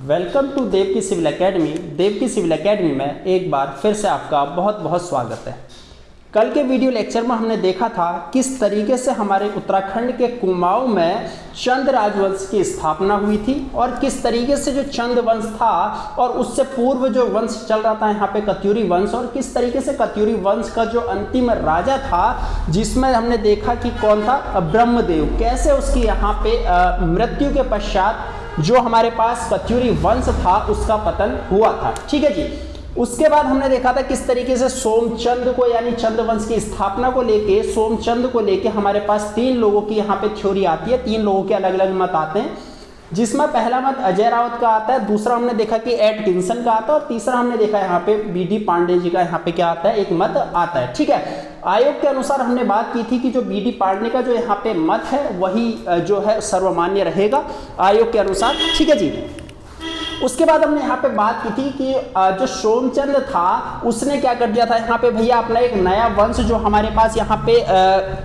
Welcome to देव की civil academy. देव की civil academy में एक बार फिर से आपका बहुत बहुत स्वागत है। कल के वीडियो लेक्चर में हमने देखा था किस तरीके से हमारे उत्तराखंड के कुमाऊं में चंद राजवंश की स्थापना हुई थी और किस तरीके से जो चंद वंश था और उससे पूर्व जो वंश चल रहा था यहाँ पे कत्यूरी वंश, और किस तरीके से कत्यूरी वंश का जो अंतिम राजा था जिसमें हमने देखा कि कौन था, ब्रह्मदेव, कैसे उसकी यहाँ पे मृत्यु के पश्चात जो हमारे पास कत्यूरी वंश था उसका पतन हुआ था। ठीक है जी। उसके बाद हमने देखा था किस तरीके से सोमचंद को यानी चंद वंश की स्थापना को लेके, सोमचंद को लेके हमारे पास तीन लोगों की यहाँ पे थ्योरी आती है, तीन लोगों के अलग अलग मत आते हैं, जिसमें पहला मत अजय रावत का आता है, दूसरा हमने देखा कि एटकिंसन का आता है और तीसरा हमने देखा यहाँ पे बीडी पांडे जी का यहाँ पे क्या आता है, एक मत आता है। ठीक है। आयोग के अनुसार हमने बात की थी कि जो बीडी पांडे का जो यहाँ पे मत है वही जो है सर्वमान्य रहेगा आयोग के अनुसार। ठीक है जी। उसके बाद हमने यहाँ पे बात की थी कि जो सोमचंद था उसने क्या कर दिया था यहाँ पे भैया, अपना एक नया वंश जो हमारे पास यहाँ पे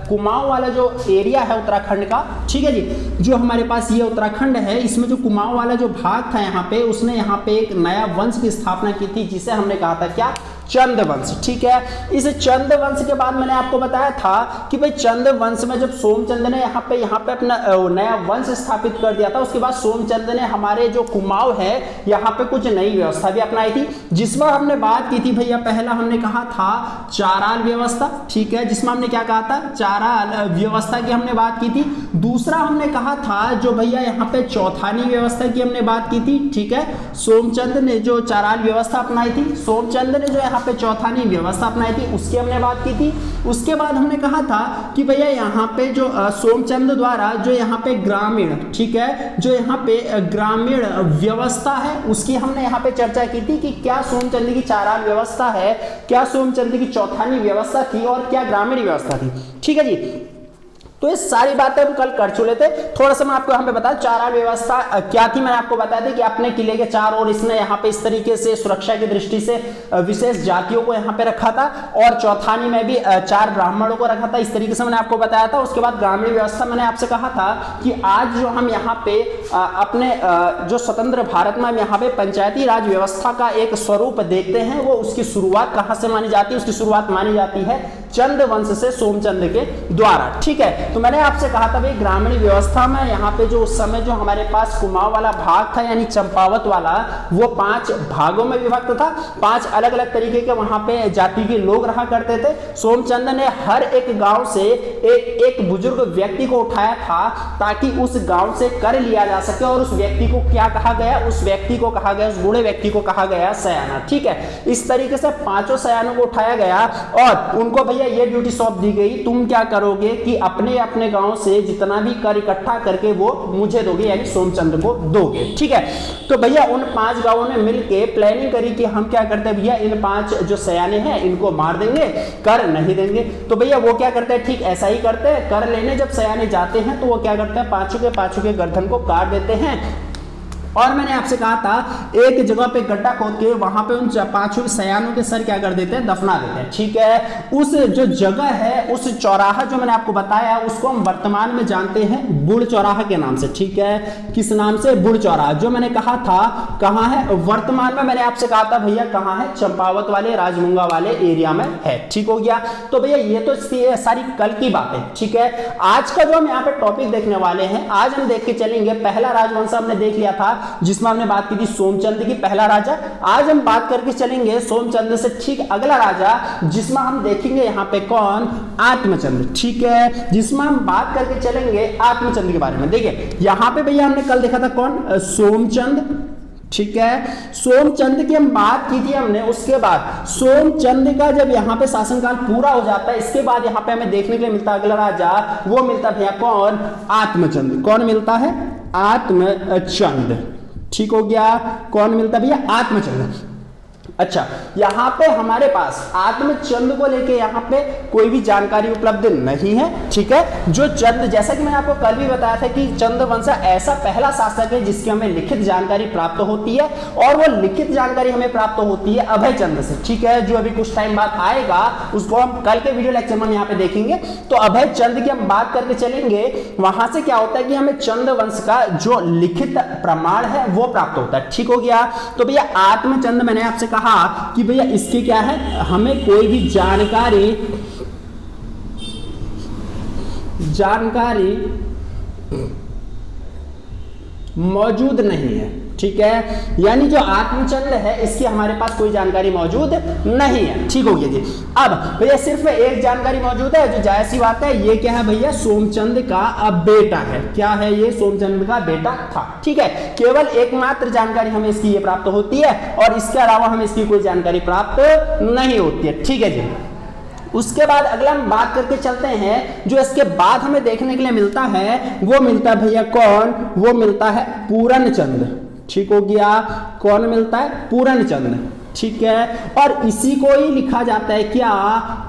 कुमाऊं वाला जो एरिया है उत्तराखंड का, ठीक है जी, जो हमारे पास ये उत्तराखंड है इसमें जो कुमाऊं वाला जो भाग था यहाँ पे, उसने यहाँ पे एक नया वंश की स्थापना की थी जिसे हमने कहा था क्या, चंद वंश। ठीक है। इस चंद वंश के बाद मैंने आपको बताया था कि भाई चंद वंश में जब सोमचंद ने यहाँ पे अपना नया वंश स्थापित कर दिया था, उसके बाद सोमचंद ने हमारे जो कुमाऊं है यहाँ पे कुछ नई व्यवस्था भी अपनाई थी, जिसमें हमने बात की थी भैया, पहला हमने कहा था चाराल व्यवस्था। ठीक है। जिसमें हमने क्या कहा था, चाराल व्यवस्था की हमने बात की थी। दूसरा हमने कहा था जो भैया यहाँ पे चौथानी व्यवस्था की हमने बात की थी। ठीक है। सोमचंद ने जो चाराल व्यवस्था अपनाई थी, सोमचंद ने जो यहाँ पे चौथानी व्यवस्था अपनाई थी, उसकी हमने बात की थी। उसके बाद हमने कहा था कि भैया यहाँ पे जो सोमचंद द्वारा जो यहाँ पे ग्रामीण, ठीक है, जो यहाँ पे ग्रामीण व्यवस्था है उसकी हमने यहाँ पे चर्चा की थी कि क्या सोमचंद की चाराल व्यवस्था है, क्या सोमचंद की चौथानी व्यवस्था थी और क्या ग्रामीण व्यवस्था थी। ठीक है जी। तो ये सारी बातें हम कल कर चुके थे। थोड़ा सा मैं आपको यहाँ पे बता, चाराल व्यवस्था क्या थी, मैंने आपको बताया था कि अपने किले के चार ओर इसने यहाँ पे इस तरीके से सुरक्षा की दृष्टि से विशेष जातियों को यहाँ पे रखा था और चौथानी में भी चार ब्राह्मणों को रखा था, इस तरीके से मैंने आपको बताया था। उसके बाद ग्रामीण व्यवस्था मैंने आपसे कहा था कि आज जो हम यहाँ पे अपने जो स्वतंत्र भारत में हम यहाँ पे पंचायती राज व्यवस्था का एक स्वरूप देखते हैं, वो उसकी शुरुआत कहाँ से मानी जाती है, उसकी शुरुआत मानी जाती है चंद वंश से, सोमचंद के द्वारा। ठीक है। तो मैंने आपसे कहा था भाई ग्रामीण व्यवस्था में यहाँ पे जो उस समय जो हमारे पास कुमाऊं वाला भाग था यानी चंपावत वाला, वो 5 भागों में विभक्त था, 5 अलग अलग तरीके के वहां पे जाति के लोग रहा करते थे। सोमचंद ने हर एक गांव से एक बुजुर्ग व्यक्ति को उठाया था ताकि उस गांव से कर लिया जा सके, और उस व्यक्ति को क्या कहा गया, उस व्यक्ति को कहा गया, उस बूढ़े व्यक्ति को कहा गया सयाना। ठीक है। इस तरीके से 5 सयानों को उठाया गया और उनको भैया ये ड्यूटी सौंप दी गई, तुम क्या करोगे कि अपने गांव से जितना भी कर इकट्ठा करके वो मुझे दोगे यानी सोमचंद को दोगे। ठीक है। तो भैया उन 5 गांवों ने मिलके प्लानिंग करी कि हम क्या करते हैं भैया, इन 5 जो सयाने हैं इनको मार देंगे, कर नहीं देंगे। तो भैया वो क्या करते हैं, ठीक ऐसा ही करते हैं, कर लेने जब सयाने जाते हैं तो वो क्या करते हैं, पांचों के गर्दन को काट देते हैं। और मैंने आपसे कहा था एक जगह पे गड्ढा खोद के वहां पे उन 5 सयानों के सर क्या कर देते हैं, दफना देते हैं। ठीक है। उस जो जगह है, उस चौराहा जो मैंने आपको बताया, उसको हम वर्तमान में जानते हैं बुढ़ चौराहा के नाम से। ठीक है। किस नाम से, बुढ़ चौराहा, जो मैंने कहा था कहाँ है, वर्तमान में मैंने आपसे कहा था भैया कहाँ है, चंपावत वाले राजमुंगा वाले एरिया में है। ठीक हो गया। तो भैया ये तो सारी कल की बात है। ठीक है। आज का जो हम यहाँ पे टॉपिक देखने वाले हैं, आज हम देख के चलेंगे, पहला राजवंश हमने देख लिया था जिसमें हमने बात की थी सोमचंद की, पहला राजा। आज हम बात करके चलेंगे सोमचंद से ठीक अगला राजा, जिसमें हम देखेंगे यहाँ पे कौन, आत्मचंद। ठीक है। जिसमें हम बात करके चलेंगे आत्मचंद के बारे में। देखिए यहाँ पे भैया हमने कल देखा था कौन, सोमचंद। ठीक है। सोमचंद की हम बात की थी हमने। उसके बाद सोमचंद का जब यहाँ पे शासनकाल पूरा हो जाता है, इसके बाद यहाँ पे हमें देखने के लिए मिलता है अगला राजा, वो मिलता है भैया कौन, आत्मचंद। कौन मिलता है, आत्मचंद। ठीक हो गया। कौन मिलता भैया, आत्मचंद। अच्छा, यहाँ पे हमारे पास आत्मचंद को लेके यहाँ पे कोई भी जानकारी उपलब्ध नहीं है, ठीक है। जो चंद, जैसा कि मैंने आपको कल भी बताया था कि चंद्रवंश ऐसा पहला शासक है जिसकी हमें लिखित जानकारी प्राप्त होती है, और वो लिखित जानकारी हमें प्राप्त होती है अभय चंद से, ठीक है, जो अभी कुछ टाइम बाद आएगा, उसको हम कल के वीडियो लेक्चर में यहाँ पे देखेंगे। तो अभय चंद की हम बात करके चलेंगे, वहां से क्या होता है कि हमें चंद्रवंश का जो लिखित प्रमाण है वो प्राप्त होता है, ठीक हो गया। तो भैया आत्मचंद, मैंने आपसे कहा कि भैया इसकी क्या है, हमें कोई भी जानकारी मौजूद नहीं है, ठीक है, यानी जो आत्मचंद है इसकी हमारे पास कोई जानकारी मौजूद नहीं है, ठीक हो गया जी। अब भैया सिर्फ एक जानकारी मौजूद है, जो जायज़ सी बात है, ये क्या है भैया, सोमचंद का बेटा है। क्या है ये, सोमचंद का बेटा था, ठीक है। केवल एकमात्र जानकारी हमें इसकी ये प्राप्त होती है, और इसके अलावा हमें इसकी कोई जानकारी प्राप्त नहीं होती है, ठीक है जी। उसके बाद अगला हम बात करके चलते हैं, जो इसके बाद हमें देखने के लिए मिलता है, वो मिलता है भैया कौन, वो मिलता है पूर्णचंद, ठीक हो गया। कौन मिलता है, पूर्णचंद, ठीक है। और इसी को ही लिखा जाता है क्या,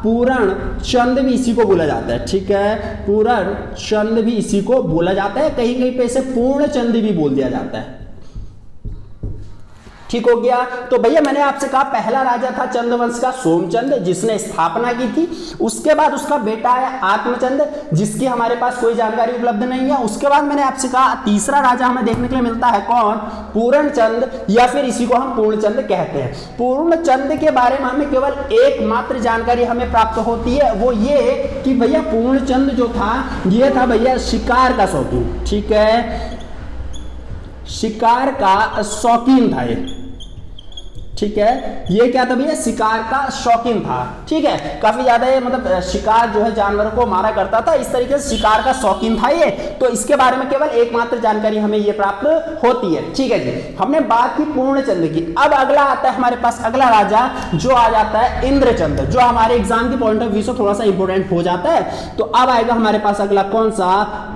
पूर्णचंद भी इसी को बोला जाता है, ठीक है, पूर्णचंद भी इसी को बोला जाता है, कहीं कहीं पे इसे पूर्णचंद भी बोल दिया जाता है, ठीक हो गया। तो भैया मैंने आपसे कहा पहला राजा था चंद्रवंश का सोमचंद, जिसने स्थापना की थी। उसके बाद उसका बेटा है आत्मचंद, जिसकी हमारे पास कोई जानकारी उपलब्ध नहीं है। उसके बाद मैंने आपसे कहा तीसरा राजा हमें देखने के लिए मिलता है कौन, पूर्णचंद, या फिर इसी को हम पूर्णचंद कहते हैं। पूर्णचंद के बारे में हमें केवल एकमात्र जानकारी हमें प्राप्त होती है, वो ये कि भैया पूर्णचंद जो था, ये था भैया शिकार का शौकीन, ठीक है, शिकार का शौकीन था ये, ठीक है। ये क्या था भैया, शिकार का शौकीन था, ठीक है। काफी ज्यादा ये मतलब शिकार जो है जानवरों को मारा करता था, इस तरीके से शिकार का शौकीन था ये। तो इसके बारे में केवल एकमात्र जानकारी हमें ये प्राप्त होती है, ठीक है जी। हमने बात की पूर्णचंद की। अब अगला आता है हमारे पास, अगला राजा जो आ जाता है इंद्रचंद, जो हमारे एग्जाम के पॉइंट ऑफ व्यू से थोड़ा सा इंपोर्टेंट हो जाता है। तो अब आएगा हमारे पास अगला कौन सा,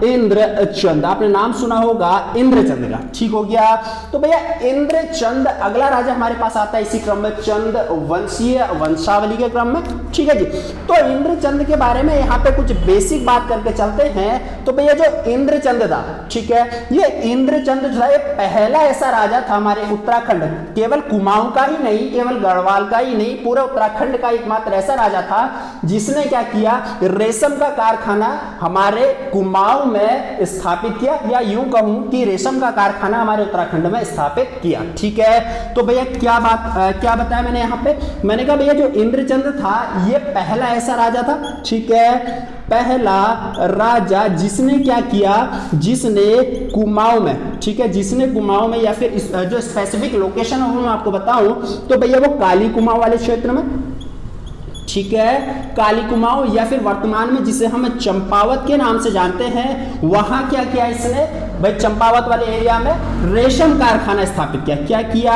इंद्रचंद। आपने नाम सुना होगा इंद्रचंद का, ठीक हो गया। तो भैया इंद्रचंद अगला राजा हमारे पास आता है इसी क्रम में, चंद वंशीय वंशावली के क्रम में, ठीक है जी। तो इंद्रचंद के बारे में यहाँ पे कुछ बेसिक बात करके चलते हैं। तो भैया जो इंद्रचंद था, ठीक है, ये इंद्रचंद जो है ये पहला ऐसा राजा था हमारे उत्तराखंड, केवल कुमाऊं का ही नहीं, केवल गढ़वाल का ही नहीं, पूरे उत्तराखंड का एकमात्र ऐसा राजा था जिसने क्या किया, रेशम का कारखाना हमारे कुमाऊं में स्थापित किया, या यूं कहूं कि रेशम का कारखाना हमारे उत्तराखंड में स्थापित किया, ठीक है। तो भैया क्या बताया मैंने यहाँ पे, मैंने कहा भैया जो इंद्रचंद था ये पहला ऐसा राजा था, ठीक है, पहला राजा जिसने क्या किया, जिसने कुमाऊं में, ठीक है, जिसने कुमाऊं में, या फिर जो स्पेसिफिक लोकेशन है वो मैं आपको बताऊं तो भैया वो काली कुमाऊं वाले क्षेत्र में, ठीक है, काली कुमाऊं, या फिर वर्तमान में जिसे हम चंपावत के नाम से जानते हैं, वहां क्या किया इसने भाई, चंपावत वाले एरिया में रेशम कारखाना स्थापित किया। क्या किया,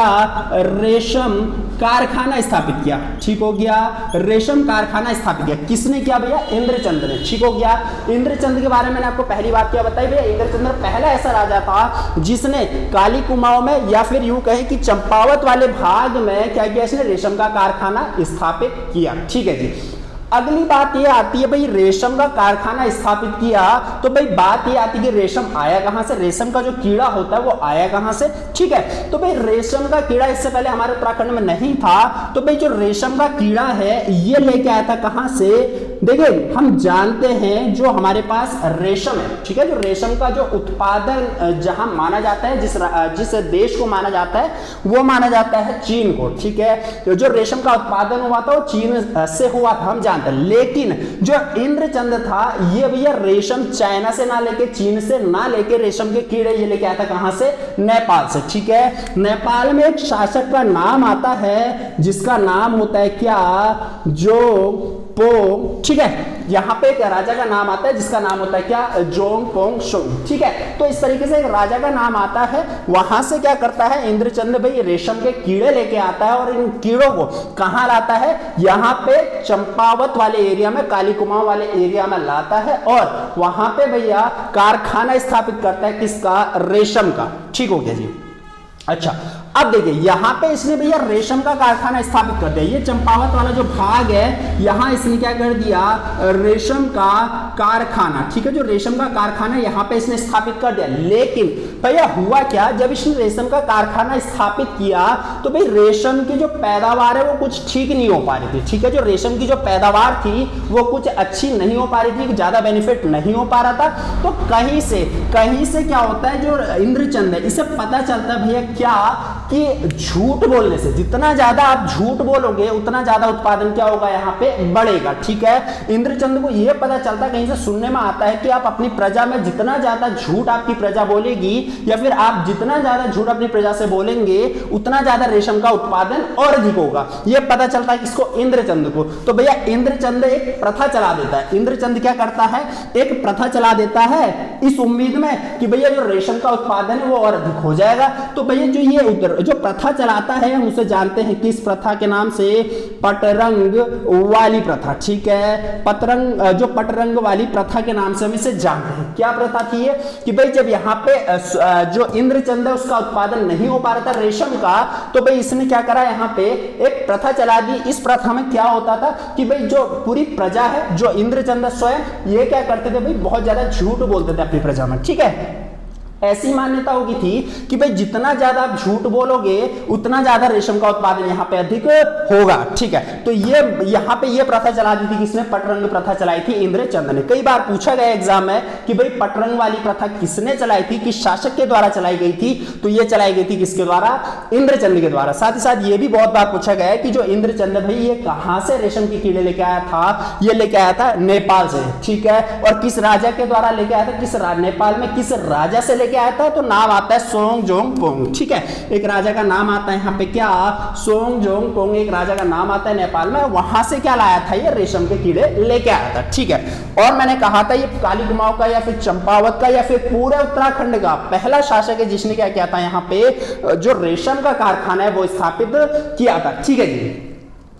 रेशम कारखाना स्थापित किया, ठीक हो गया, रेशम कारखाना स्थापित किया। किसने किया भैया, इंद्रचंद ने, ठीक हो गया। इंद्रचंद के बारे में मैंने आपको पहली बात क्या बताई भैया, इंद्रचंद पहला ऐसा राजा था जिसने काली कुमाऊं में, या फिर यूं कहें कि चंपावत वाले भाग में क्या किया, इसने रेशम का कारखाना स्थापित किया, ठीक है जी। अगली बात ये आती है भाई, रेशम का कारखाना स्थापित किया, तो भाई बात ये आती है कि रेशम आया कहां से, रेशम का जो कीड़ा होता है वो आया कहां से, ठीक है। तो भाई रेशम का कीड़ा इससे पहले हमारे उत्तराखंड में नहीं था, तो भाई जो रेशम का कीड़ा है ये लेके आया था कहां से, देखिए हम जानते हैं जो हमारे पास रेशम है, ठीक है, जो रेशम का जो उत्पादन जहां माना जाता है, जिस देश को माना जाता है वो माना जाता है चीन को, ठीक है। तो जो रेशम का उत्पादन हुआ था वो चीन से हुआ था, हम लेकिन जो इंद्रचंद था ये भैया रेशम चाइना से ना लेके, चीन से ना लेके, रेशम के कीड़े ये लेके आया था कहां से, नेपाल से, ठीक है। नेपाल में एक शासक का नाम आता है जिसका नाम होता है क्या, जो पोंग, ठीक है, यहां पे एक राजा का नाम आता है जिसका नाम होता है क्या, जोंग पोंग शुंग, ठीक है। तो इस तरीके से एक राजा का नाम आता है, वहां से क्या करता है इंद्रचंद भाई, रेशम के कीड़े लेके आता है, और इन कीड़ों को कहां लाता है, यहां पे चंपावत वाले एरिया में, काली कुमाऊं वाले एरिया में लाता है, और वहां पे भैया कारखाना स्थापित करता है किसका, रेशम का, ठीक हो गया जी। अच्छा, अब देखिए यहाँ पे इसने भैया रेशम का कारखाना स्थापित कर दिया। ये चंपावत वाला जो भाग है यहाँ इसने क्या कर दिया, रेशम का कारखाना, ठीक है, जो रेशम का कारखाना यहाँ पे इसने स्थापित कर दिया। लेकिन भैया हुआ क्या, जब इसने रेशम का कारखाना स्थापित किया तो भाई रेशम की जो पैदावार है वो कुछ ठीक नहीं हो पा रही थी, ठीक है, जो रेशम की जो पैदावार थी वो कुछ अच्छी नहीं हो पा रही थी, ज्यादा बेनिफिट नहीं हो पा रहा था। तो कहीं से क्या होता है, जो इंद्रचंद है इसे पता चलता है भैया क्या कि झूठ बोलने से, जितना ज्यादा आप झूठ बोलोगे उतना ज्यादा उत्पादन क्या होगा, यहाँ पे बढ़ेगा, ठीक है। इंद्रचंद को यह पता चलता है, कहीं से सुनने में आता है कि आप अपनी प्रजा में जितना ज्यादा झूठ आपकी प्रजा बोलेगी या फिर आप जितना ज्यादा झूठ अपनी प्रजा से बोलेंगे उतना ज्यादा रेशम का उत्पादन और अधिक होगा। यह पता चलता है किसको, इंद्रचंद को। तो भैया इंद्रचंद एक प्रथा चला देता है। इंद्रचंद क्या करता है, एक प्रथा चला देता है इस उम्मीद में कि भैया जो रेशम का उत्पादन है वो और अधिक हो जाएगा। तो भैया जो प्रथा चलाता है हम उसे जानते हैं कि इस प्रथा के नाम से पटरंग वाली प्रथा, ठीक है, जो पटरंग वाली प्रथा के नाम से हम इसे जानते हैं। क्या प्रथा थी ये कि भाई जब यहाँ पे जो इंद्रचंद है उसका उत्पादन नहीं हो पा रहा था रेशम का, तो भाई इसने क्या करा, यहाँ पे एक प्रथा चला दी। इस प्रथा में क्या होता था कि भाई जो पूरी प्रजा है, जो इंद्रचंद स्वयं, ये क्या करते थे भाई, बहुत ज्यादा झूठ बोलते थे अपनी प्रजा में, ठीक है। ऐसी मान्यता होगी थी कि भाई जितना ज्यादा आप झूठ बोलोगे उतना ज्यादा रेशम का उत्पादन यहाँ पे अधिक होगा, ठीक है। तो ये यहाँ पे ये प्रथा चला दी थी, किसने, पटरंग प्रथा चलाई थी इंद्रचंद ने। कई बार पूछा गया एग्जाम में कि भाई पटरंग वाली प्रथा किसने चलाई थी, किस शासक के द्वारा चलाई गई थी, तो ये चलाई गई थी किसके द्वारा, इंद्रचंद के द्वारा। साथ ही साथ ये भी बहुत बार पूछा गया है कि जो इंद्रचंद भाई ये कहां से रेशम की कीड़े लेके आया था, ये लेके आया था नेपाल से, ठीक है, और किस राजा के द्वारा लेके आया था, नेपाल में किस राजा से आया था, तो नाम आता है सोंगजोंग, ठीक है, एक राजा का नाम आता है यहाँ पे क्या, सोंगजोंग, एक राजा का नाम आता है नेपाल में, वहां से क्या लाया था, ये रेशम के कीड़े लेके आया था, ठीक है। और मैंने कहा था ये काली कुमाऊं का या फिर चंपावत का या फिर पूरे उत्तराखंड का पहला शासक है जिसने क्या किया था, यहाँ पे जो रेशम का कारखाना है वो स्थापित किया था, ठीक है जी।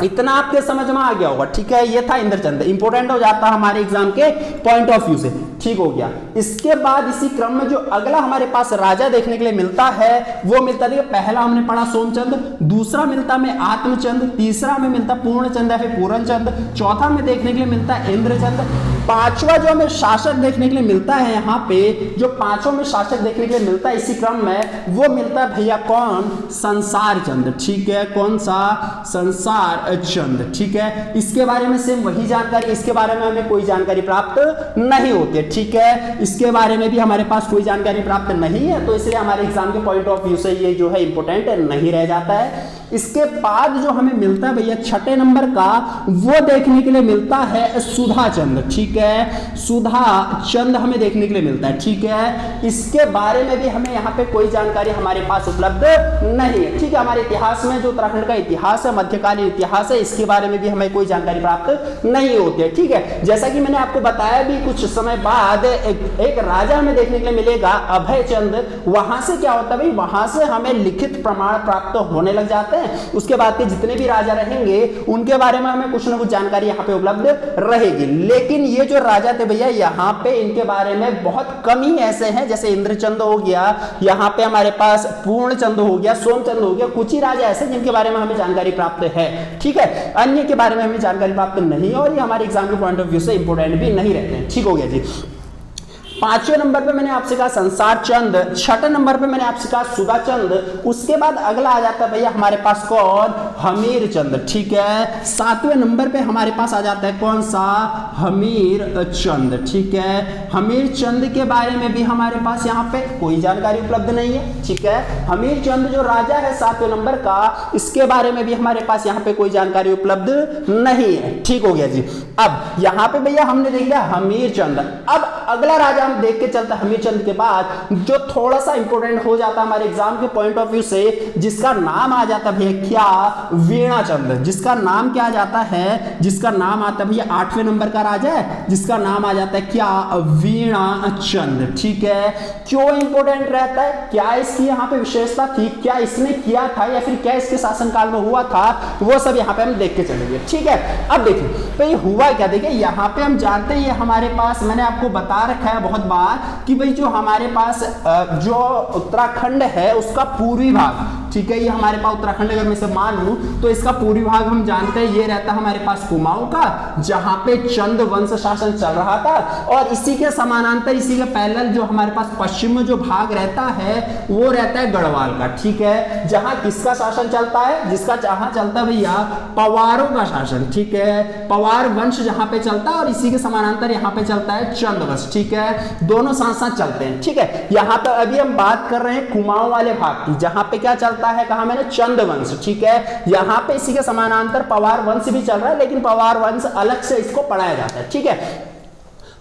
इतना आपके समझ में आ गया होगा, ठीक है। ये था इंद्रचंद, इंपोर्टेंट हो जाता है हमारे एग्जाम के पॉइंट ऑफ व्यू से, ठीक हो गया। इसके बाद इसी क्रम में जो अगला हमारे पास राजा देखने के लिए मिलता है वो मिलता है, पहला हमने पढ़ा सोमचंद, दूसरा मिलता में आत्मचंद, तीसरा में मिलता पूर्णचंद या फिर पूरनचंद, चौथा में देखने के लिए मिलता है इंद्रचंद, पांचवा जो हमें शासक देखने के लिए मिलता है, यहाँ पे जो पांचों में शासक देखने के लिए मिलता है इसी क्रम में, वो मिलता है भैया कौन, संसार चंद, ठीक है, कौन सा, संसार चंद, ठीक है। इसके बारे में सेम वही जानकारी, इसके बारे में हमें कोई जानकारी प्राप्त नहीं होती है, ठीक है, इसके बारे में भी हमारे पास कोई जानकारी प्राप्त नहीं है, तो इसलिए हमारे एग्जाम के पॉइंट ऑफ व्यू से ये जो है इंपोर्टेंट नहीं रह जाता है। इसके बाद जो हमें मिलता है भैया छठे नंबर का, वो देखने के लिए मिलता है सुधा चंद, ठीक है, सुधा चंद हमें देखने के लिए मिलता है, ठीक है। इसके बारे में भी हमें यहाँ पे कोई जानकारी हमारे पास उपलब्ध नहीं है, ठीक है। हमारे इतिहास में जो उत्तराखंड का इतिहास है, मध्यकालीन इतिहास है, इसके बारे में भी हमें कोई जानकारी प्राप्त नहीं होती है, ठीक है। जैसा कि मैंने आपको बताया भी, कुछ समय बाद एक राजा हमें देखने के लिए मिलेगा, अभय चंद, वहां से क्या होता है भाई, वहां से हमें लिखित प्रमाण प्राप्त होने लग जाते हैं। उसके बाद के जितने भी राजा रहेंगे उनके बारे में हमें कुछ ना कुछ जानकारी यहाँ पे उपलब्ध रहेगी। लेकिन ये जो राजा थे भैया, यहाँ पे इनके बारे में बहुत कम ही ऐसे हैं, जैसे इंद्रचंद हो गया, यहाँ पे हमारे पास पूर्णचंद हो गया, सोमचंद हो गया, कुछ ही राजा ऐसे जिनके बारे में हमें जानकारी प्राप्त है, ठीक है। अन्य के बारे में हमें जानकारी प्राप्त नहीं है और ये हमारे एग्जाम के पॉइंट ऑफ व्यू से इंपोर्टेंट भी नहीं रहते हैं, ठीक हो गया जी। पांचवें नंबर पे मैंने आपसे कहा संसार चंद, छठे नंबर पे मैंने आपसे कहा सुधा चंद, उसके बाद अगला आ जाता है भैया हमारे पास कौन, हमीर चंद, ठीक है। सातवें नंबर पे हमारे पास आ जाता है कौन सा, हमीर चंद, ठीक है। हमीर चंद के बारे में भी हमारे पास यहाँ पे कोई जानकारी उपलब्ध नहीं है, ठीक है। हमीर चंद जो राजा है सातवें नंबर का, इसके बारे में भी हमारे पास यहाँ पे कोई जानकारी उपलब्ध नहीं है, ठीक हो गया जी। अब यहाँ पे भैया हमने देख लिया हमीर चंद, अब अगला राजा देख के चलता है हमीर चंद के बाद जो थोड़ा सा इंपोर्टेंट हो जाता है हमारे एग्जाम के पॉइंट ऑफ व्यू से, जिसका नाम आ जाता है भैया क्या, वीणा चंद, जिसका नाम क्या आ जाता है, जिसका नाम आता है भैया आठवें नंबर का राजा है, जिसका नाम आ जाता है क्या, वीणा चंद, ठीक है। क्यों इंपोर्टेंट रहता है, क्या इसकी यहाँ पे विशेषता थी, क्या इसने किया था या फिर क्या इसके शासनकाल में हुआ था, वो सब यहाँ पे हम देख के चलेंगे, ठीक है। अब देखिए तो ये हुआ क्या, देखिए यहाँ पे हम जानते हैं, ये हमारे पास मैंने आपको बता पढ़ा रखा है बहुत बार कि भाई जो हमारे पास जो उत्तराखंड है उसका पूर्वी भाग, ठीक है, ये हमारे पास उत्तराखंड अगर मैं इसे मान लूं तो इसका पूर्वी भाग हम जानते हैं ये रहता है हमारे पास कुमाऊं का, जहां पे चंद वंश शासन चल रहा था। और इसी के समानांतर, इसी के पैरेलल जो हमारे पास पश्चिम में जो भाग रहता है वो रहता है गढ़वाल का, ठीक है, जहां किसका शासन चलता है, जिसका जहां चलता है भैया पवारों का शासन, ठीक है, पवार वंश जहां पे चलता है, और इसी के समानांतर यहाँ पे चलता है चंद वंश, ठीक है, दोनों साथ साथ चलते हैं, ठीक है। यहां पर अभी हम बात कर रहे हैं कुमाऊं वाले भाग की, जहां पे क्या चलता है, कहा मैंने, चंद वंश, ठीक है। यहां पे इसी के समानांतर पवार वंश भी चल रहा है, लेकिन पवार वंश अलग से इसको पढ़ाया जाता है, ठीक है।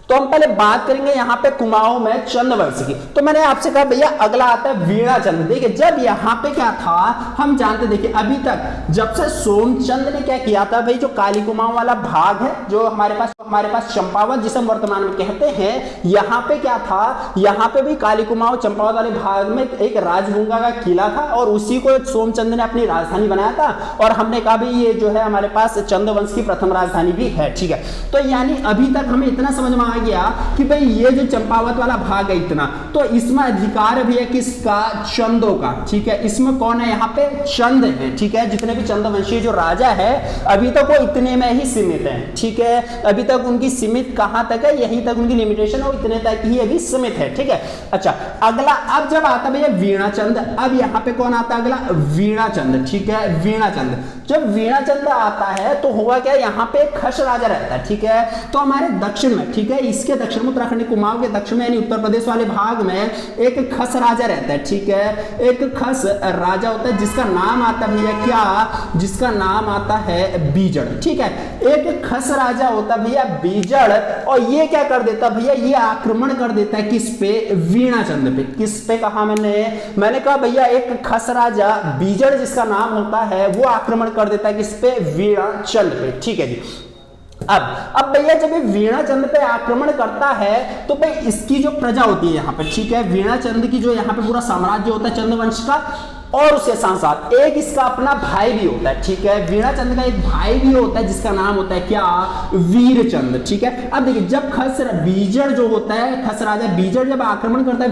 तो हम पहले बात करेंगे यहाँ पे कुमाऊं में चंद वंश की। तो मैंने आपसे कहा भैया अगला आता है वीणाचंद। देखिए जब यहाँ पे क्या था हम जानते, देखिए अभी तक जब से सोमचंद ने क्या किया था भाई, जो काली कुमाऊं वाला भाग है जो हमारे पास चंपावत जिसे हम वर्तमान में कहते हैं, यहाँ पे क्या था, यहाँ पे भी काली कुमाऊं चंपावत वाले भाग में एक राजभूंगा का किला था और उसी को सोमचंद ने अपनी राजधानी बनाया था। और हमने कहा भाई ये जो है हमारे पास चंद वंश की प्रथम राजधानी भी है, ठीक है। तो यानी अभी तक हमें इतना समझ में गया कि भाई ये जो चंपावत वाला भाग है इतना, तो इसमें अधिकार भी है किसका, चंदों का, ठीक है। इसमें कौन है, यहाँ पे चंद है, ठीक है। जितने भी चंद वंशीय जो राजा है अभी तक वो इतने में ही सीमित है, ठीक है। अभी तक उनकी सीमित कहां तक है, यहीं तक उनकी लिमिटेशन और इतने तक ही अभी सीमित है, ठीक है। अच्छा अगला अब जब आता भैया वीणाचंद, अब यहाँ पे कौन आता है अगला, वीणाचंद, ठीक है। वीणाचंद, जब वीणाचंद आता है तो हुआ क्या, यहाँ पे खस राजा रहता है, ठीक है। तो हमारे दक्षिण में, ठीक है, इसके दक्षिण में उत्तराखंड कुमाऊं के दक्षिण में यानी उत्तर प्रदेश वाले भाग में एक खस राजा रहता है, ठीक है। एक खस राजा होता है जिसका नाम आता है भैया क्या, जिसका नाम आता है बीजड़, ठीक है। एक खस राजा होता है भैया बीजड़, और ये क्या कर देता भैया, ये आक्रमण कर देता है किस पे, वीणाचंद पे। किस पे कहा मैंने कहा भैया एक खस राजा बीजड़ जिसका नाम होता है वो आक्रमण कर देता है किस पे, वीणाचंद पे, ठीक है जी। अब भैया जब ये वीणाचंद पे आक्रमण करता है तो भाई इसकी जो प्रजा होती है यहाँ पे, ठीक है, वीणाचंद की जो यहाँ पे पूरा साम्राज्य होता है चंद्रवंश का, और उसके साथ साथ एक इसका अपना भाई भी होता है, ठीक है। वीणाचंद का एक भाई भी होता है जिसका नाम होता है क्या, वीरचंद, ठीक है। अब देखिए जब बीजड़ जो होता है, खस राजा बीजड़ जब आक्रमण करता है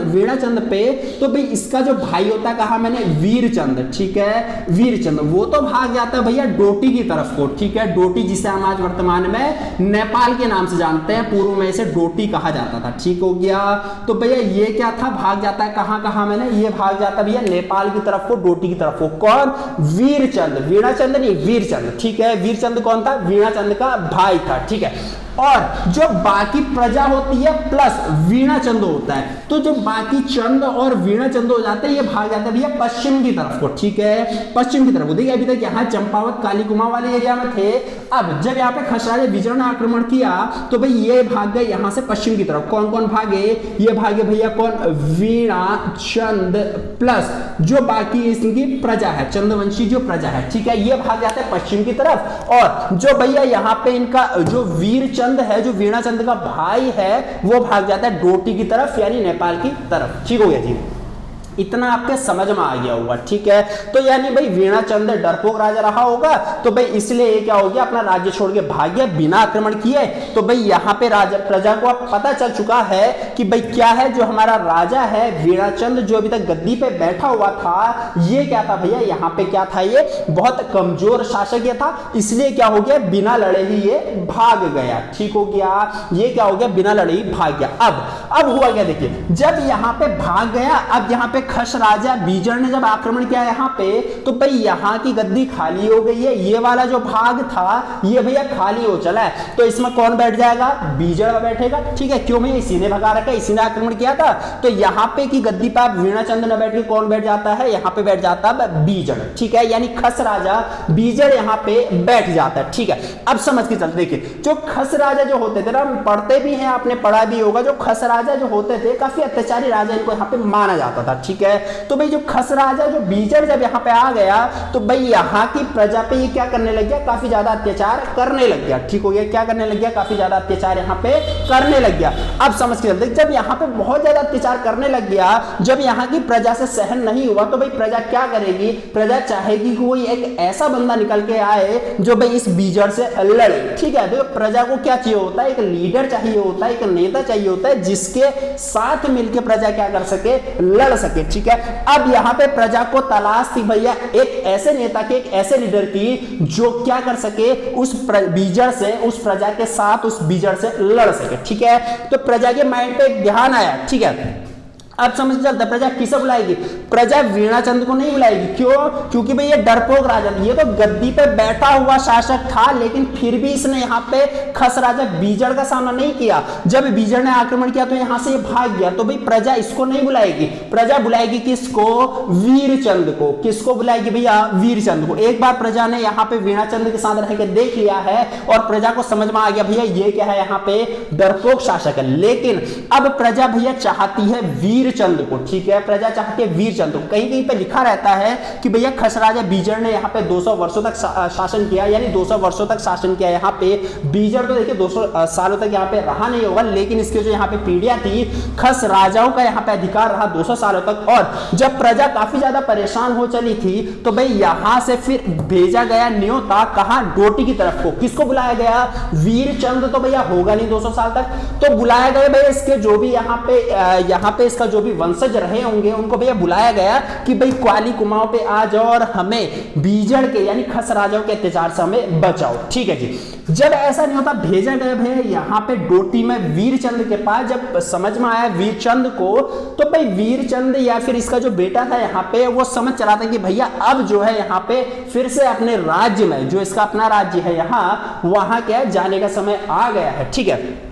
वीणाचंद पे, तो भाई इसका जो भाई होता है, कहा मैंने, वीरचंद, ठीक है। वीरचंद वो तो भाग जाता है भैया डोटी की तरफ को, ठीक है। डोटी जिसे हम आज वर्तमान में नेपाल के नाम से जानते हैं, पूर्व में इसे डोटी कहा जाता था, ठीक हो गया। तो भैया ये क्या था, भाग जाता है कहां कहा मैंने, ये भाग जाता है भैया नेपाल की तरफ को, डोटी की तरफ को। कौन, वीरचंद, वीणाचंद नहीं वीरचंद, ठीक है। वीरचंद कौन था, वीणाचंद का भाई था, ठीक है। और जो बाकी प्रजा होती है प्लस वीणाचंद होता है, तो जो बाकी चंद और वीणाचंद हो जाते हैं ये भाग जाते हैं भैया पश्चिम की तरफ को, ठीक है, पश्चिम की तरफ। देखिए अभी तक यहाँ चंपावत काली कुमाऊं वाले एरिया में थे, अब जब यहाँ पे खस राजा बीजड़ ने आक्रमण किया तो भाई ये भाग गए यहाँ से पश्चिम की तरफ। कौन कौन भागे, ये भागे भैया कौन, वीणाचंद प्लस जो बाकी इसकी प्रजा है, चंद्रवंशी जो प्रजा है, ठीक है, ये भाग जाते हैं पश्चिम की तरफ। और जो भैया यहाँ पे इनका जो वीरचंद है, जो वीणाचंद का भाई है, वो भाग जाता है डोटी की तरफ यानी नेपाल की तरफ, ठीक हो गया जी। इतना आपके समझ में आ गया होगा, ठीक है। तो यानी भाई वीणाचंद डरपोक राजा रहा होगा, तो भाई इसलिए ये क्या हो गया, अपना राज्य छोड़ के भाग गया बिना आक्रमण किए। तो भाई यहाँ पे राजा प्रजा को अब पता चल चुका है कि भाई क्या है, जो हमारा राजा है वीणाचंद जो अभी तक गद्दी पे बैठा हुआ था, ये क्या था भैया, यहाँ पे क्या था, ये बहुत कमजोर शासक ये था, इसलिए क्या हो गया, बिना लड़े ही ये भाग गया, ठीक हो गया। ये क्या हो गया, बिना लड़े ही भाग गया। अब हुआ क्या, देखिए जब यहाँ पे भाग गया, अब यहाँ पे खस राजा बीजड़ ने जब आक्रमण किया यहाँ पे, तो भाई यहाँ की गद्दी खाली हो गई है, ये वाला जो भाग था ये भैया खाली हो चला है, तो इसमें कौन बैठ जाएगा, बीजड़ बैठेगा, ठीक है। क्यों भैया, इसी ने भगा रखा है, इसी ने आक्रमण किया था, तो यहाँ पे की गद्दी पर वीणाचंद ने बैठ के कौन बैठ जाता है, यहाँ पे बैठ जाता है बीजड़, ठीक है। यानी खस राजा बीजड़ यहाँ पे बैठ जाता है, ठीक है। अब समझ के चलते, देखिए जो खस राजा जो होते थे ना, पढ़ते भी हैं, आपने पढ़ा भी होगा, जो खस राजा जो होते थे काफी अत्याचारी राजा इनको यहाँ पे माना जाता था, ठीक ठीक है। तो भाई जो खस राजा जो बीजड़ जब यहाँ पे आ गया तो भाई यहाँ की प्रजा पे ये क्या करने लग गया, काफी ज्यादा अत्याचार करने लग गया, ठीक हो गया, क्या करने लग गया, काफी ज्यादा अत्याचार यहाँ पे करने लग गया। अब समझ के चलते, जब यहाँ पे बहुत ज्यादा अत्याचार करने लग गया, जब यहाँ की प्रजा से सहन नहीं हुआ तो भाई प्रजा क्या करेगी, प्रजा चाहेगी कि कोई एक ऐसा बंदा निकल के आए जो भाई इस बीजड़ से लड़े, ठीक है। तो प्रजा को क्या चाहिए होता है, एक लीडर चाहिए होता है, एक नेता चाहिए होता है जिसके साथ मिलकर प्रजा क्या कर सके, लड़ सके, ठीक है। अब यहाँ पे प्रजा को तलाश थी भैया एक ऐसे नेता की, एक ऐसे लीडर की जो क्या कर सके, उस बीजड़ से, उस प्रजा के साथ उस बीजड़ से लड़ सके, ठीक है। तो प्रजा के माइंड पे एक ध्यान आया, ठीक है। अब समझ चलता प्रजा किसे बुलाएगी, प्रजा वीणाचंद को नहीं बुलाएगी, क्यों, क्योंकि भाई ये डरपोक राजा, ये तो गद्दी पे बैठा हुआ शासक था, लेकिन फिर भी इसने यहाँ पे खस राजा बीजड़ का सामना नहीं किया। जब बीजड़ ने आक्रमण किया तो यहाँ से ये भाग गया, तो भाई प्रजा इसको नहीं बुलाएगी, प्रजा बुलाएगी किसको, वीरचंद को। किसको बुलाएगी भैया, वीरचंद को। एक बार प्रजा ने यहाँ पे वीणाचंद के साथ रह के देख लिया है और प्रजा को समझ में आ गया भैया ये क्या है, यहाँ पे डरपोक शासक है। लेकिन अब प्रजा भैया चाहती है वीरचंद को, ठीक है, प्रजा चाहती है वीरचंद को। कहीं कहीं पे लिखा रहता है कि भैया खस राजा बीजड़ ने यहाँ पे 200 वर्षों तक शासन किया, यानी 200 वर्षों तक शासन किया यहाँ पे। बीजड़ तो देखिए 200 सालों तक यहाँ पे रहा नहीं होगा, लेकिन इसके जो यहाँ पे पीढ़ियां थी, खस राजाओं का यहाँ पे अधिकार रहा 200 सालों तक। और जब प्रजा काफी ज्यादा परेशान हो चली थी तो भाई यहाँ से फिर भेजा गया न्योता, कहां, डोटी की तरफ को। किसको बुलाया गया, वीरचंद तो भैया होगा नहीं 200 साल तक, तो बुलाया गया भैया इसके जो भी यहाँ पे इसका जो भी वंशज रहे होंगे उनको भैया बुलाया गया कि भाई क्वाली कुमाऊं पे आ जाओ और हमें बीजड़ के यानी खस राजाओं के अत्याचार से हमें बचाओ, ठीक है जी। जब ऐसा नहीं होता भेजा गया भैया यहाँ पे डोटी में वीरचंद के पास। जब समझ में आया वीरचंद को तो भाई वीरचंद या फिर इसका जो बेटा था यहाँ पे वो समझ चला था कि भैया अब जो है यहाँ पे फिर से अपने राज्य में, जो इसका अपना राज्य है यहाँ, वहां क्या जाने का समय आ गया है, ठीक है।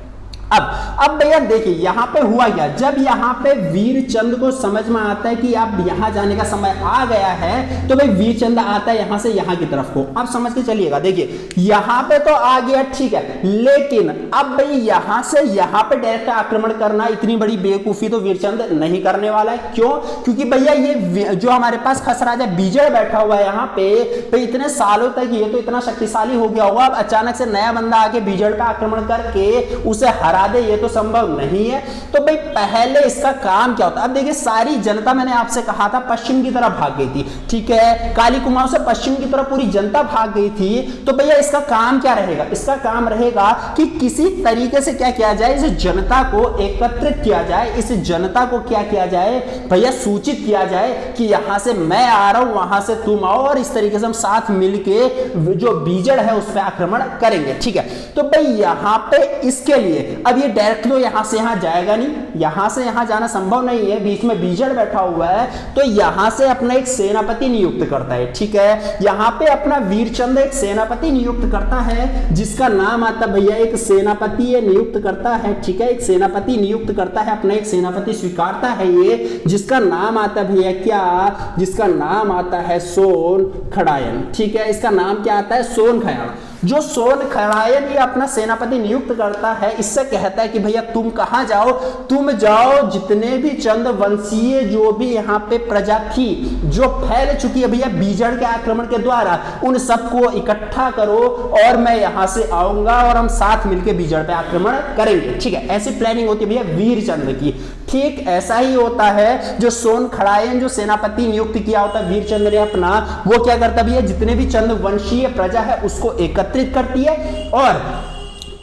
अब भैया देखिए यहाँ पे हुआ क्या, जब यहाँ पे वीरचंद को समझ में आता है कि अब यहाँ जाने का समय आ गया है तो भाई वीरचंद आता है यहाँ से यहाँ की तरफ को। अब समझ के चलिएगा, देखिए यहाँ पे तो आ गया, ठीक है, लेकिन अब भाई यहाँ से यहाँ पे डायरेक्ट आक्रमण करना इतनी बड़ी बेवकूफी तो वीरचंद नहीं करने वाला है। क्यों, क्योंकि भैया ये जो हमारे पास खस राजा बीजड़ बैठा हुआ है यहाँ पे, भाई इतने सालों तक ये तो इतना शक्तिशाली हो गया होगा, अब अचानक से नया बंदा आके बीजड़ पे आक्रमण करके उसे हरा दे, ये तो संभव नहीं है। तो भाई पहले इसका काम क्या होता है, अब देखिए सारी जनता, मैंने आपसे कहा था पश्चिम की तरफ भाग गई थी, ठीक है, काली कुमाऊं से पश्चिम की तरफ पूरी जनता भाग गई थी। तो भैया इसका काम क्या रहेगा, इसका काम रहेगा कि किसी तरीके से क्या किया जाए, इस जनता को एकत्रित किया जाए, इस जनता को क्या किया जाए भैया, सूचित किया जाए कि यहां से मैं आ रहा हूं, वहां से तुम आओ, और इस तरीके से हम साथ मिलके जो बीजड़ है उस पर आक्रमण करेंगे, ठीक है। तो भाई यहां पे इसके लिए अब ये डायरेक्ट तो यहां से यहां जाएगा नहीं, यहां से यहां जाना संभव नहीं है, बीच में बीजड़ बैठा हुआ है, तो यहां से अपना एक सेनापति नियुक्त करता है, ठीक है। यहां पे अपना वीरचंद एक सेनापति नियुक्त करता है जिसका नाम आता भैया, एक सेनापति ये नियुक्त करता है, ठीक है, एक सेनापति नियुक्त करता है, अपना एक सेनापति स्वीकारता है ये, जिसका नाम आता है भैया क्या, जिसका नाम आता है सोन खड़ायन, ठीक है, इसका नाम क्या आता है, सोन खड़ायन। जो सोन खड़ायन ये अपना सेनापति नियुक्त करता है, इससे कहता है कि भैया तुम कहां जाओ, तुम जाओ जितने भी चंद वंशीय जो भी यहाँ पे प्रजा थी जो फैल चुकी है भैया बीजड़ के आक्रमण के द्वारा, उन सबको इकट्ठा करो और मैं यहां से आऊंगा और हम साथ मिलकर बीजड़ पे आक्रमण करेंगे, ठीक है। ऐसी प्लानिंग होती है भैया वीरचंद की। ठीक ऐसा ही होता है जो सोन खड़ायन जो सेनापति नियुक्त किया होता है वीरचंद ने अपना, वो क्या करता है भैया, जितने भी चंद वंशीय प्रजा है उसको एकत्रित करती है, और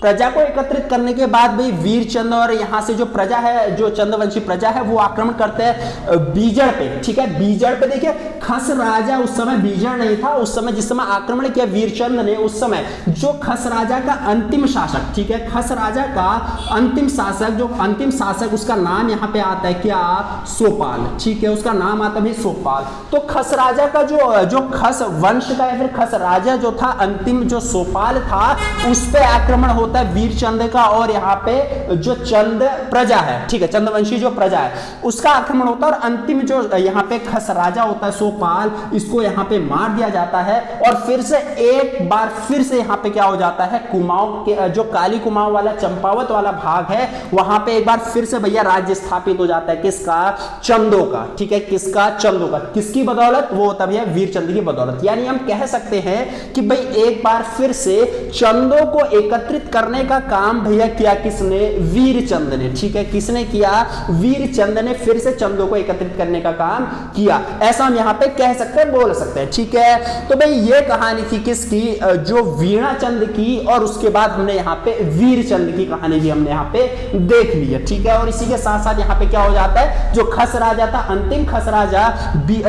प्रजा को एकत्रित करने के बाद भाई वीरचंद और यहां से जो प्रजा है, जो चंद्रवंशी प्रजा है, वो आक्रमण करते हैं बीजड़ पे, ठीक है। बीजड़ पे देखिए खस राजा उस समय बीजड़ नहीं था, उस समय जिस समय आक्रमण किया वीरचंद ने, उस समय जो खस राजा का अंतिम शासक, ठीक है, खस राजा का अंतिम शासक, जो अंतिम शासक उसका नाम यहाँ पे आता है क्या, सोपाल, ठीक है, उसका नाम आता है सोपाल। तो खस राजा का जो खस वंश का या फिर खस राजा जो था अंतिम जो सोपाल था, उस पे आक्रमण होता है वीरचंद का, और यहाँ पे जो चंद प्रजा है, ठीक है, चंद्रवंशी जो प्रजा है उसका आक्रमण होता है, और अंतिम जो यहाँ पे खस राजा होता है सोपाल, इसको यहाँ पे मार दिया जाता है। और फिर से एक बार फिर से यहाँ पे क्या हो जाता है, कुमाऊं के जो काली कुमाऊं वाला चंपावत वाला भाग है वहां पे एक बार फिर से भैया राज्य स्थापित हो जाता है। किसका? चंदों का, ठीक है, किसका? चंदों का। किसकी बदौलत? वो होता है वीरचंद की बदौलत। यानी हम कह सकते हैं कि भाई एक बार फिर से चंदों को एकत्रित करने का काम भैया किया किसने? वीरचंद ने, ठीक है, किसने किया? वीरचंद ने फिर से चंदों को एकत्रित करने का काम किया, ऐसा हम यहाँ पे कह सकते हैं, बोल सकते हैं, ठीक है। तो भाई ये कहानी थी किसकी? जो वीणाचंद की, और उसके बाद हमने यहाँ पे वीरचंद की कहानी भी हमने यहाँ पे देख ली है, ठीक है। और इसी के साथ साथ यहाँ पे क्या हो जाता है, जो खस राजा था, अंतिम खस राजा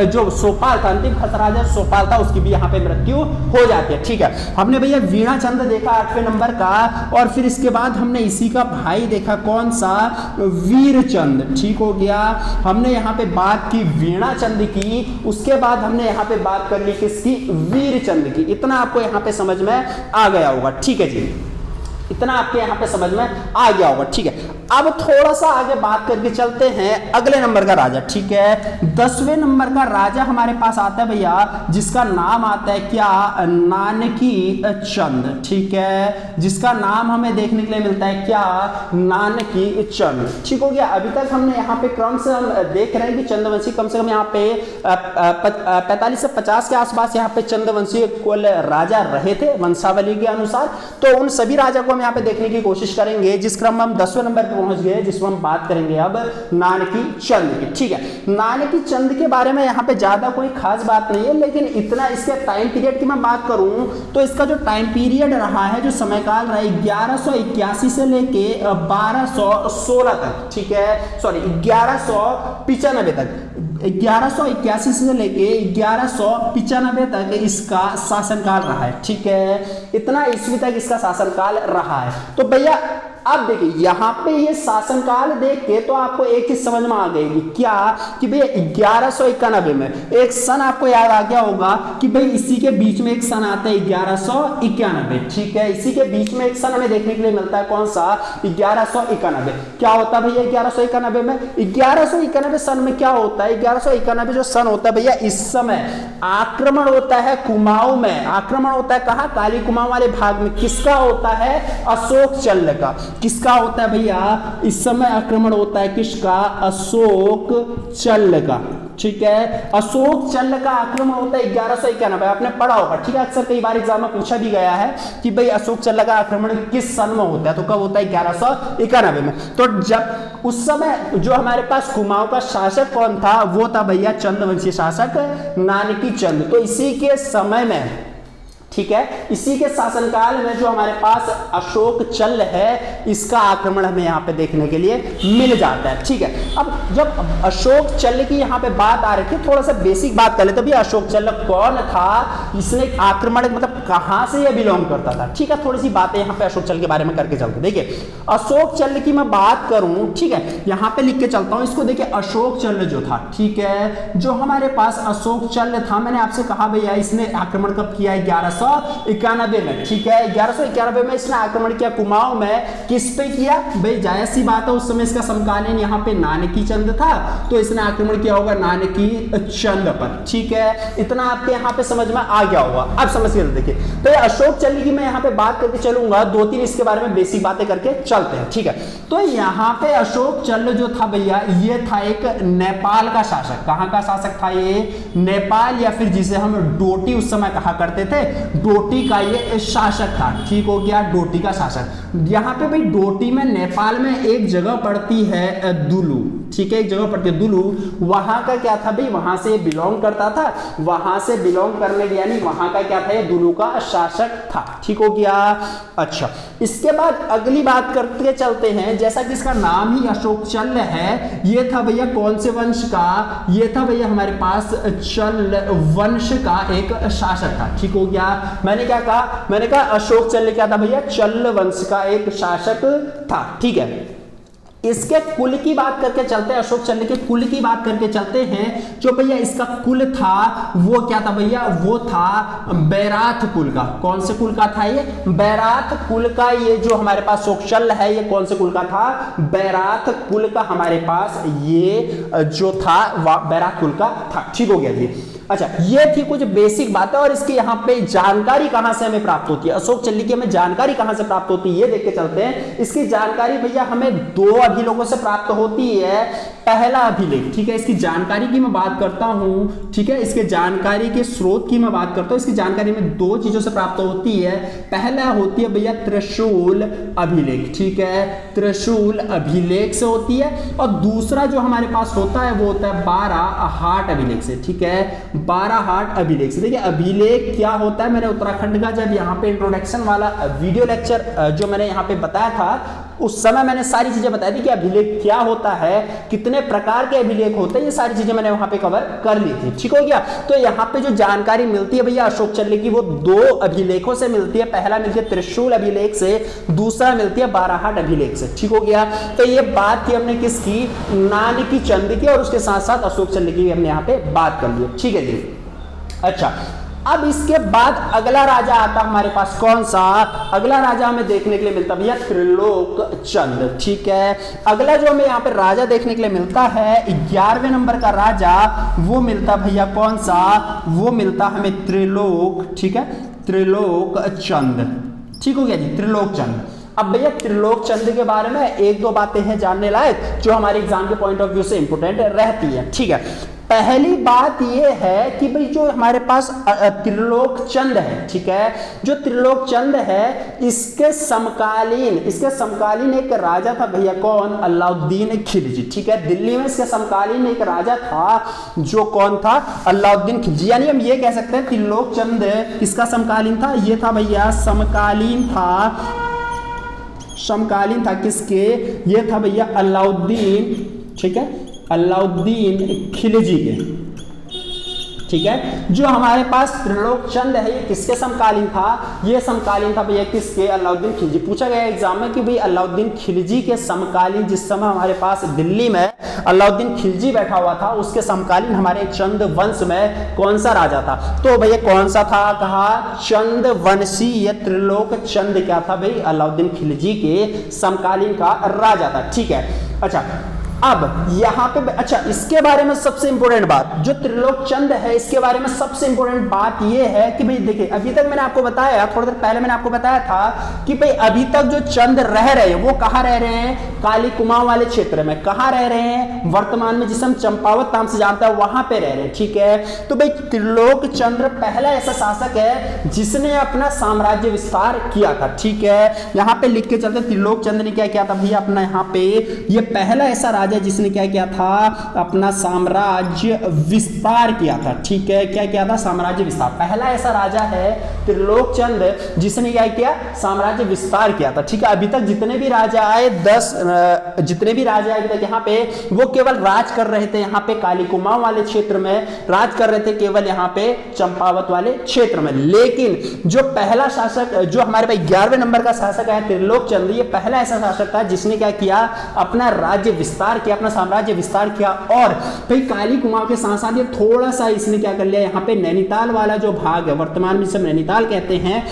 जो सोपाल था, अंतिम खस राजा सोपाल था, उसकी भी यहाँ पे मृत्यु हो जाती है, ठीक है। हमने भैया वीणाचंद देखा 8वें नंबर का, और फिर इसके बाद हमने इसी का भाई देखा, कौन सा? वीरचंद, ठीक हो गया। हमने यहाँ पे बात की वीणाचंद की, उसके बाद हमने यहाँ पे बात कर ली किसकी? वीरचंद की। इतना आपको यहाँ पे समझ में आ गया होगा, ठीक है जी, इतना आपके यहाँ पे समझ में आ गया होगा, ठीक है। अब थोड़ा सा आगे बात करके चलते हैं अगले नंबर का राजा, ठीक है। 10वें नंबर का राजा हमारे पास आता है भैया, जिसका नाम आता है क्या? नानकी चंद, ठीक है, जिसका नाम हमें देखने के लिए मिलता है क्या? नानकी चंद, ठीक हो गया। अभी तक हमने यहाँ पे क्रम से हम देख रहे हैं कि चंद्रवंशी कम से कम यहाँ पे 45 से 50 के आसपास यहाँ पे चंद्रवंशी कुल राजा रहे थे वंशावली के अनुसार। तो उन सभी राजा को हम यहाँ पे देखने की कोशिश करेंगे, जिस क्रम में हम 10वें नंबर पे पहुंच गए, जिसमें हम बात करेंगे अब नानकी चंद की, ठीक है। नानकी चंद के बारे में यहाँ पे ज्यादा कोई खास बात नहीं है, लेकिन इतना इसके टाइम पीरियड की मैं बात करूं तो इसका जो टाइम पीरियड रहा है, जो समयकाल रहा है 1181 से लेके 1216 तक, ठीक है, सॉरी 1195 तक, 1181 से लेके 1195 तक इसका शासनकाल रहा है, ठीक है, इतना ईस्वी तक इसका शासनकाल रहा है। तो भैया अब देखिए यहाँ पे ये शासनकाल देख के तो आपको एक चीज समझ में आ गई, क्या? कि भैया 1191 में एक सन आपको याद आ गया होगा कि भाई इसी के बीच में एक सन आता है 1191, ठीक है, इसी के बीच में एक सन हमें देखने के लिए मिलता है, कौन सा? 1191। क्या होता है भैया 1191 में? 1191 सन में क्या होता है? 1191 जो सन होता है भैया, इस समय आक्रमण होता है कुमाऊं में, आक्रमण होता है कहाँ? काली कुमाऊं वाले भाग में। किसका होता है? अशोक चल्ल का। किसका होता है भैया? इस समय आक्रमण होता है किसका? अशोक चल्ल का, ठीक है, अशोक चल्ल का आक्रमण होता है 1191। आपने पढ़ा होगा, ठीक है, अक्सर कई बार एग्जाम में पूछा भी गया है कि भाई अशोक चल्ल का आक्रमण किस सन में होता है, तो कब होता है? 1191 में। तो जब उस समय जो हमारे पास कुमाऊं का शासक कौन था? वो था भैया चंद्रवंशी शासक नानकी चंद। तो इसी के समय में, ठीक है, इसी के शासनकाल में जो हमारे पास अशोक चल्ल है, इसका आक्रमण हमें यहाँ पे देखने के लिए मिल जाता है, ठीक है। अब जब अशोक चल्ल की यहाँ पे बात आ रही थी, थोड़ा सा बेसिक बात कर लेते हैं। अशोक चल्ल कौन था? इसने आक्रमण मतलब कहाँ से ये बिलोंग करता था, ठीक है, थोड़ी सी बातें यहाँ पे अशोक चल्ल के बारे में करके चलते। देखिए अशोक चल्ल की मैं बात करूं, ठीक है, यहाँ पे लिख के चलता हूँ इसको। देखिए अशोक चल्ल जो था, ठीक है, जो हमारे पास अशोक चल्ल था, मैंने आपसे कहा भैया इसने आक्रमण कब किया? 1191 में, ठीक है, 1191 में इसने आक्रमण किया कुमाऊं में। किस पे किया भाई? जायज सी बात है, उस समय इसका समकालीन यहाँ पे नानकी चंद था, तो इसने आक्रमण किया होगा नानकी चंद पर, ठीक है, इतना आपके यहाँ पे समझ में आ गया होगा। अब समझ के देखिए, तो ये अशोक चल्ल की मैं यहाँ पे बात करके चलूंगा, 2-3 इसके बारे में बेसिक बातें करके चलते हैं, ठीक है। तो यहाँ पे अशोक चल्ल जो था भैया, ये था एक नेपाल का शासक। कहाँ का शासक था ये? नेपाल, या फिर जिसे हम डोटी उस समय कहा करते थे, डोटी का ये शासक था, ठीक हो गया, डोटी का शासक। यहाँ पे भाई डोटी में नेपाल में एक जगह पड़ती है दुलू, ठीक है, एक जगह पड़ती है दुलू। वहां का क्या था भाई? वहां से बिलोंग करता था, वहां से बिलोंग करने यानी वहां का क्या था? ये दुलू का शासक था, ठीक हो गया। अच्छा, इसके बाद अगली बात करते चलते हैं, जैसा कि इसका नाम ही अशोक चल्ल है, ये था भैया कौन से वंश का? ये था भैया हमारे पास चल्ल वंश का एक शासक था, ठीक हो गया। मैंने क्या कहा? मैंने कहा अशोक चल्ल क्या था भैया? चल्ल वंश का एक शासक था, ठीक है। इसके कुल की बात करके चलते हैं, अशोक चंद्र के कुल की बात करके चलते हैं। जो भैया इसका कुल था वो क्या था भैया, वो था बैराथ कुल का। कौन से कुल का था ये, बैराथ कुल का। ये जो हमारे पास अशोक है ये कौन से कुल का था, बैराथ कुल का हमारे पास ये जो था बैराथ कुल का था। ठीक हो गया जी। अच्छा, ये थी कुछ बेसिक बातें। और इसकी यहाँ पे जानकारी कहां से हमें प्राप्त होती है, अशोक चल्ली की हमें जानकारी कहां से प्राप्त होती है ये देख के चलते हैं। इसकी जानकारी भैया हमें दो अभिलेखों से प्राप्त होती है। पहला अभिलेख, ठीक है, इसकी जानकारी की मैं बात करता हूं, ठीक है, इसके जानकारी के स्रोत की मैं बात करता हूं। इसकी जानकारी में दो चीजों से प्राप्त होती है। पहला होती है भैया त्रिशूल अभिलेख, ठीक है, त्रिशूल अभिलेख से होती है। और दूसरा जो हमारे पास होता है वो होता है 12 हाट अभिलेख से, ठीक है, 12 हाट अभिलेख से। देखिए अभिलेख क्या होता है, मैंने उत्तराखंड का जब यहाँ पे इंट्रोडक्शन वाला वीडियो लेक्चर जो मैंने यहाँ पे बताया था उस समय मैंने सारी चीजें बताई थी कि अभिलेख क्या होता है, कितने प्रकार के अभिलेख होते हैं, ये सारी चीजें मैंने वहां पे कवर कर ली थी। ठीक हो गया। तो यहाँ पे जो जानकारी मिलती है भैया अशोक चल्ले की वो दो अभिलेखों से मिलती है। पहला मिलती है त्रिशूल अभिलेख से, दूसरा मिलती है 12 हाट अभिलेख से। ठीक हो गया। तो ये बात थी हमने किसकी, नानकी चंद की, और उसके साथ साथ अशोक चल्ले की हमने यहाँ पे बात कर ली। ठीक है जी। अच्छा, अब इसके बाद अगला राजा आता हमारे पास, कौन सा, अगला राजा हमें देखने के लिए मिलता भैया त्रिलोक चंद। ठीक है, अगला जो हमें यहाँ पे राजा देखने के लिए मिलता है 11वें नंबर का राजा, वो मिलता भैया कौन सा, वो मिलता हमें त्रिलोक, ठीक है, त्रिलोक चंद। ठीक हो गया जी, त्रिलोक चंद। अब भैया त्रिलोक चंद के बारे में एक दो बातें हैं जानने लायक जो हमारे एग्जाम के पॉइंट ऑफ व्यू से इंपोर्टेंट रहती है। ठीक है, पहली बात यह है कि भाई जो हमारे पास त्रिलोक चंद है, ठीक है, जो त्रिलोक चंद है इसके समकालीन एक राजा था भैया, कौन, अलाउद्दीन खिलजी। ठीक है, दिल्ली में इसके समकालीन एक राजा था जो कौन था, अलाउद्दीन खिलजी। यानी हम ये कह सकते हैं त्रिलोक चंद किसका समकालीन था, ये था भैया समकालीन था किसके, ये था भैया अलाउद्दीन, ठीक है, अलाउद्दीन खिलजी के। ठीक है, जो हमारे पास त्रिलोक चंद है ये किसके समकालीन था, ये समकालीन था भैया किसके, अलाउद्दीन खिलजी। पूछा गया एग्जाम में कि भाई अलाउद्दीन खिलजी के समकालीन, जिस समय हमारे पास दिल्ली में अलाउद्दीन खिलजी बैठा हुआ था उसके समकालीन हमारे चंद वंश में कौन सा राजा था, तो भैया कौन सा था, कहा चंद वंशी। ये त्रिलोक चंद क्या था भाई, अलाउद्दीन खिलजी के समकालीन का राजा था। ठीक है। अच्छा, अब यहां पे अच्छा इसके बारे में सबसे इंपॉर्टेंट बात, जो त्रिलोक चंद है इसके बारे में सबसे इंपॉर्टेंट बात यह है कि भाई देखिए अभी तक मैंने आपको बताया, थोड़ी देर पहले मैंने आपको बताया था कि भाई अभी तक जो चंद रह रहे हैं वो कहां रह रहे हैं, काली कुमाऊं वाले क्षेत्र में। कहां रह रहे हैं, वर्तमान में जिसे हम चंपावत नाम से जानते हैं वहां पे रह रहे हैं। ठीक है, तो भाई त्रिलोक चंद्र पहला ऐसा शासक है जिसने अपना साम्राज्य विस्तार किया था। ठीक है, यहां पे लिख के चलते त्रिलोक चंद्र ने क्या किया था भैया अपना, यहाँ पे ये पहला ऐसा जिसने क्या किया था, अपना साम्राज्य विस्तार किया था। ठीक है, क्या किया था, साम्राज्य विस्तार। पहला ऐसा राजा है त्रिलोक चंद जिसने क्या किया, साम्राज्य विस्तार किया था। ठीक है, अभी तक जितने भी राजा आए जितने भी राजा अभी तक यहाँ पे वो केवल राज कर रहे थे, यहाँ पे काली कुमाऊं वाले क्षेत्र में राज कर रहे थे, केवल यहाँ पे चंपावत वाले क्षेत्र में। लेकिन जो पहला शासक, जो हमारे भाई 11वें नंबर का शासक है त्रिलोक चंद, ये पहला ऐसा शासक था जिसने क्या किया, अपना राज्य विस्तार किया, अपना साम्राज्य विस्तार किया। और भाई काली कुमाऊं के साथ साथ ये थोड़ा सा इसने क्या कर लिया, यहाँ पे नैनीताल वाला जो भाग है, वर्तमान में सब नैनीताल कहते हैं,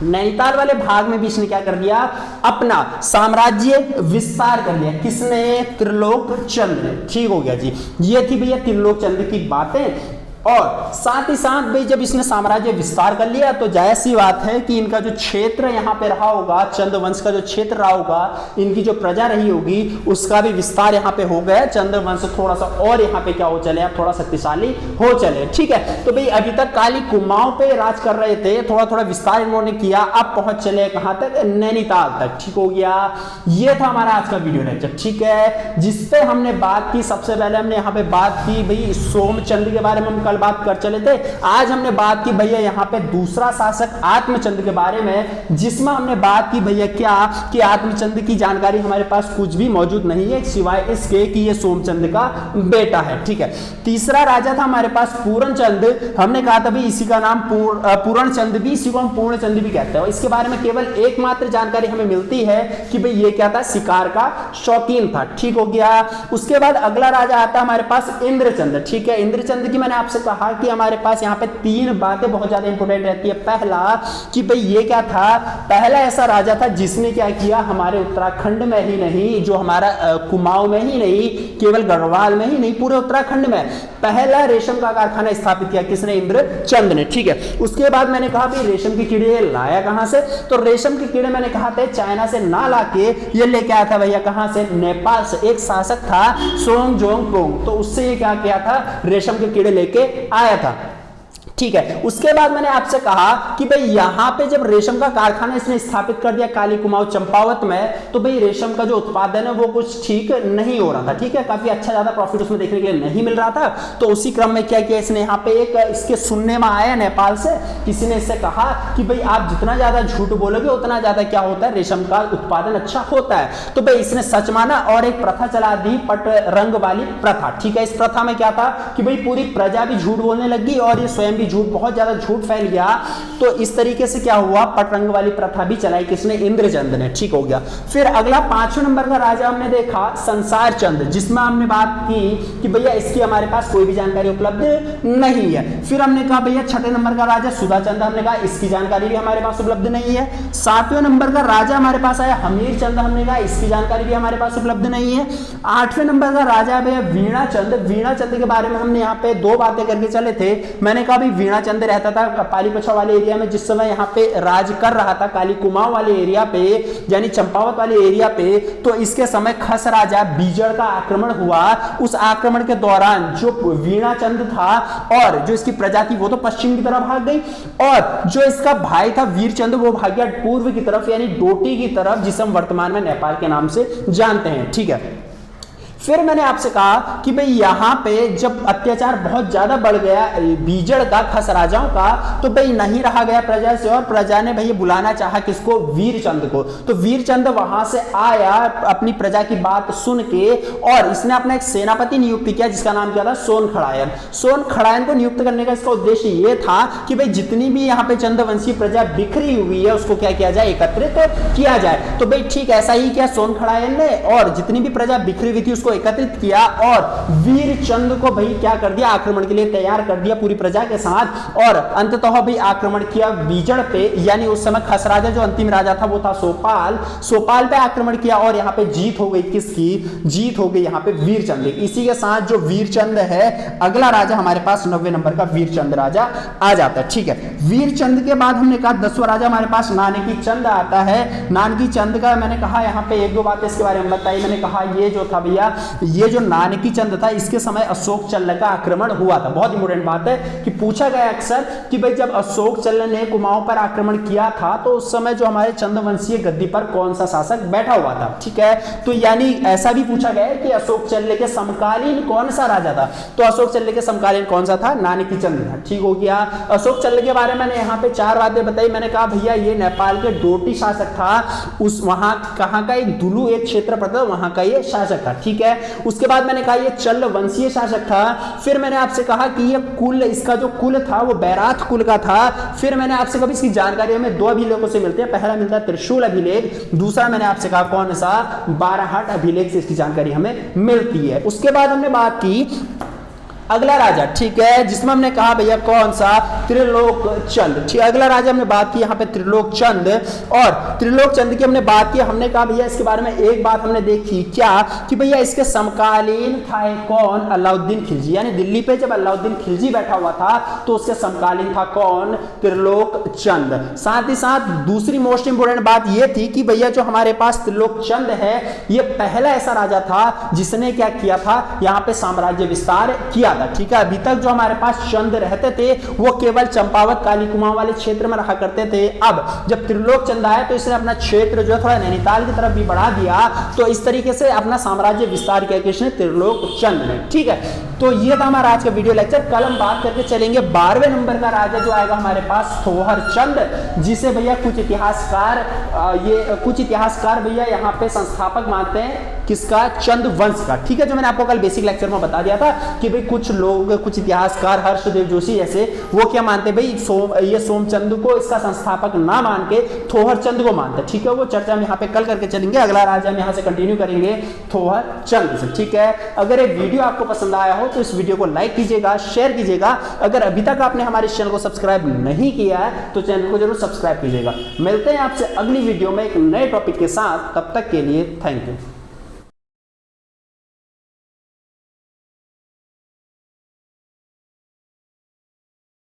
नैनीताल वाले भाग में भी इसने क्या कर दिया, अपना साम्राज्य विस्तार कर लिया। किसने, त्रिलोक चंद ने। ठीक हो गया जी, ये थी भैया त्रिलोक चंद की बातें। और साथ ही साथ भाई जब इसने साम्राज्य विस्तार कर लिया तो जाहिर सी बात है कि इनका जो क्षेत्र यहाँ पे रहा होगा, चंद वंश का जो क्षेत्र रहा होगा, इनकी जो प्रजा रही होगी उसका भी विस्तार यहाँ पे हो गया। चंद वंश थोड़ा सा और यहाँ पे क्या हो चले, थोड़ा शक्तिशाली हो चले। ठीक है, तो भाई अभी तक काली कुमाऊं पे राज कर रहे थे, थोड़ा थोड़ा विस्तार इन्होंने किया, अब पहुंच चले कहां तक, नैनीताल तक। ठीक हो गया, ये था हमारा आज का वीडियो लेक्चर। ठीक है, जिसपे हमने बात की, सबसे पहले हमने यहाँ पे बात की भाई सोमचंद के बारे में हम कल बात कर चले थे। आज हमने बात की भैया यहाँ पे दूसरा शासक आत्मचंद के बारे में, जिसमें हमने बात की भैया क्या कि आत्मचंद की जानकारी हमारे पास कुछ भी मौजूद नहीं है सिवाय इसके कि ये सोमचंद का बेटा है। ठीक है, तीसरा राजा था हमारे पास पूर्णचंद। हमने कहा था भाई इसी का नाम पूर्णचंद भी, इसी को हम पूर्णचंद भी कहते हैं। इसके बारे में केवल एकमात्र जानकारी हमें मिलती है कि भाई ये क्या था, शिकार का शौकीन था। ठीक हो गया। उसके बाद अगला राजा आता है हमारे पास इंद्रचंद। ठीक है, इंद्रचंद की मैंने आपसे कहा कि हमारे पास यहाँ पे 3 बातें बहुत ज्यादा इंपॉर्टेंट रहती है। पहला कि भाई ये क्या था, पहला ऐसा राजा था जिसने क्या किया, हमारे उत्तराखंड में ही नहीं, जो हमारा कुमाऊं में ही नहीं, केवल गढ़वाल में ही नहीं, पूरे उत्तराखंड में पहला रेशम का कारखाना स्थापित किया। किसने? इंद्रचंद ने। ठीक है, उसके बाद मैंने कहा भाई रेशम की कीड़े लाया कहां से, तो रेशम के कीड़े मैंने कहा था चाइना से ना लाके ये लेके आया था भैया कहां से, नेपाल से। एक शासक था सोंगजोंगपोंग, तो उससे ये क्या किया था, रेशम के कीड़े लेके आया था। ठीक है, उसके बाद मैंने आपसे कहा कि भाई यहां पे जब रेशम का कारखाना इसने स्थापित कर दिया काली कुमाऊं चंपावत में, तो भाई रेशम का जो उत्पादन है वो कुछ ठीक नहीं हो रहा था। ठीक है, काफी अच्छा ज्यादा प्रॉफिट उसमें देखने के लिए नहीं मिल रहा था। तो उसी क्रम में क्या किया इसने, यहाँ पे एक इसके सुनने में आया नेपाल से, किसी ने इससे कहा कि भाई आप जितना ज्यादा झूठ बोलोगे उतना ज्यादा क्या होता है, रेशम का उत्पादन अच्छा होता है। तो भाई इसने सच माना और एक प्रथा चला दी, पट रंग वाली प्रथा। ठीक है, इस प्रथा में क्या था कि भाई पूरी प्रजा भी झूठ बोलने लगी और ये स्वयं भी झूठ, बहुत ज्यादा झूठ फैल गया। तो इस तरीके से क्या हुआ, पटरंग वाली प्रथा भी चलाई किसने, इंद्रचंद ने। ठीक हो गया। फिर अगला 5वें नंबर का राजा हमने देखा संसार चंद, जिसमें हमने बात की कि भैया इसकी हमारे पास कोई भी जानकारी उपलब्ध नहीं है। फिर हमने कहा भैया 6वें नंबर का राजा सुधाचंद, हमने कहा इसकी जानकारी भी हमारे पास उपलब्ध नहीं है। 7वें नंबर का राजा हमारे पास आया हमीर चंद, हमने कहा इसकी जानकारी भी हमारे पास उपलब्ध नहीं है। 8वें नंबर का राजा भैया वीणा चंद। वीणा चंद के बारे में हमने यहाँ पे 2 बातें करके चले थे। मैंने कहा भाई वीणा चंद रहता था पालीपछा वाले एरिया में, जिस समय यहाँ पे राज कर रहा था काली कुमाऊं वाले एरिया पे, यानी चंपावत वाले एरिया पे। तो इसके समय खस राजा बीजड़ का आक्रमण हुआ। उस आक्रमण के दौरान जो वीणा चंद था और जो इसकी प्रजा थी वो तो पश्चिम की तरफ भाग गई, और जो इसका भाई था वीर चंद वो भाग गया पूर्व की तरफ, यानी डोटी की तरफ, जिसे हम वर्तमान में नेपाल के नाम से जानते हैं। ठीक है, फिर मैंने आपसे कहा कि भाई यहां पे जब अत्याचार बहुत ज्यादा बढ़ गया बीजड़ का, खस राजाओं का, तो भाई नहीं रहा गया प्रजा से, और प्रजा ने भाई बुलाना चाहा किसको, वीरचंद को। तो वीरचंद वहां से आया अपनी प्रजा की बात सुन के, और इसने अपना एक सेनापति नियुक्त किया जिसका नाम क्या था, सोनखड़ायन। सोनखड़ायन को नियुक्त करने का इसका उद्देश्य ये था कि भाई जितनी भी यहाँ पे चंद्रवंशी प्रजा बिखरी हुई है उसको क्या किया जाए, एकत्रित किया जाए। तो भाई ठीक ऐसा ही किया सोनखड़ायन ने, और जितनी भी प्रजा बिखरी हुई थी उसको एकत्रित किया, और वीरचंद को भाई क्या कर दिया, आक्रमण के लिए तैयार कर दिया पूरी प्रजा के साथ। और अंततः भाई आक्रमण किया बीजड़ पे, यानी उस समय खस राजा जो अंतिम राजा था वो था सोपाल। सोपाल पे आक्रमण किया और यहाँ पे जीत हो गई किसकी, जीत हो गई यहाँ पे वीरचंद। इसी के साथ जो वीरचंद है अगला राजा हमारे पास 90 नंबर का वीरचंद राजा आ जाता है। ठीक है, वीरचंद के बाद हमने कहा 10वां राजा हमारे पास नानकी चंद आता है। नानकी चंद का मैंने कहा यहाँ पे 1-2 बातें इसके बारे में बताई। मैंने कहा ये जो था भैया, ये जो नानकी चंद था इसके समय अशोक चल्ल का आक्रमण हुआ था। बहुत इंपॉर्टेंट बात है कि पूछा गया अक्सर कि भाई जब अशोक चल्ल ने कुमाऊं पर आक्रमण किया था तो उस समय जो हमारे चंद्रवंशीय गद्दी पर कौन सा शासक बैठा हुआ था। ठीक है, तो यानी ऐसा भी पूछा गया है कि अशोक चल्ल के समकालीन कौन सा राजा था, तो अशोक चल्ल के समकालीन कौन सा था, नानकी चंद था। ठीक हो गया। अशोक चल्ल के बारे में मैंने यहाँ पे 4 बातें बताई। मैंने कहा भैया ये नेपाल के डोटी शासक था, उस वहां कहां का एक दुलू एक क्षेत्र पड़ता वहां का ये शासक था। ठीक है, उसके बाद मैंने कहा ये चल्ल वंशीय शासक था। फिर मैंने आपसे कहा कि ये कुल, इसका जो कुल था वो बैरात कुल का था। फिर मैंने आपसे कहा इसकी जानकारी हमें 2 अभिलेखों से मिलती है। पहला मिलता है त्रिशूल अभिलेख, दूसरा मैंने आपसे कहा कौन सा, बाराहाट अभिलेख से इसकी जानकारी हमें मिलती है। उसके बाद हमने बात की अगला राजा, ठीक है, जिसमें हमने कहा भैया कौन सा, त्रिलोक चंद। ठीक, अगला राजा हमने बात की यहाँ पे त्रिलोक चंद, और त्रिलोक चंद की हमने बात की। हमने कहा भैया इसके बारे में एक बात हमने देखी क्या कि भैया इसके समकालीन था कौन, अलाउद्दीन खिलजी। यानी दिल्ली पे जब अलाउद्दीन खिलजी बैठा हुआ था तो उसके समकालीन था कौन, त्रिलोक चंद। साथ ही साथ दूसरी मोस्ट इंपोर्टेंट बात यह थी कि भैया जो हमारे पास त्रिलोक चंद है ये पहला ऐसा राजा था जिसने क्या किया था, यहाँ पे साम्राज्य विस्तार किया। ठीक है, अभी तक जो हमारे पास चंद रहते थे वो केवल चंपावत काली कुमाऊं वाले क्षेत्र में रहा करते थे। अब जब त्रिलोक चंद आया तो इसने अपना क्षेत्र जो है थोड़ा नैनीताल की तरफ भी बढ़ा दिया। तो इस तरीके से अपना साम्राज्य विस्तार किया किसने, त्रिलोक चंद ने। ठीक है, तो ये था हमारा आज का वीडियो लेक्चर। कल हम बात करके चलेंगे 12वें नंबर का राजा जो आएगा हमारे पास थोहर चंद, जिसे भैया कुछ इतिहासकार भैया यहाँ पे संस्थापक मानते हैं किसका, चंद वंश का। ठीक है, जो मैंने आपको कल बेसिक लेक्चर में बता दिया था कि भाई कुछ लोग, कुछ इतिहासकार हर्षदेव जोशी जैसे, वो क्या मानते भाई ये सोमचंद को इसका संस्थापक ना मान के थोहर चंद को मानते। ठीक है, वो चर्चा हम यहाँ पे कल करके चलेंगे। अगला राजा हम यहाँ से कंटिन्यू करेंगे थोहर चंद से। ठीक है, अगर ये वीडियो आपको पसंद आया हो तो इस वीडियो को लाइक कीजिएगा, शेयर कीजिएगा। अगर अभी तक आपने हमारे चैनल को सब्सक्राइब नहीं किया है तो चैनल को जरूर सब्सक्राइब कीजिएगा। मिलते हैं आपसे अगली वीडियो में एक नए टॉपिक के साथ, तब तक के लिए थैंक यू।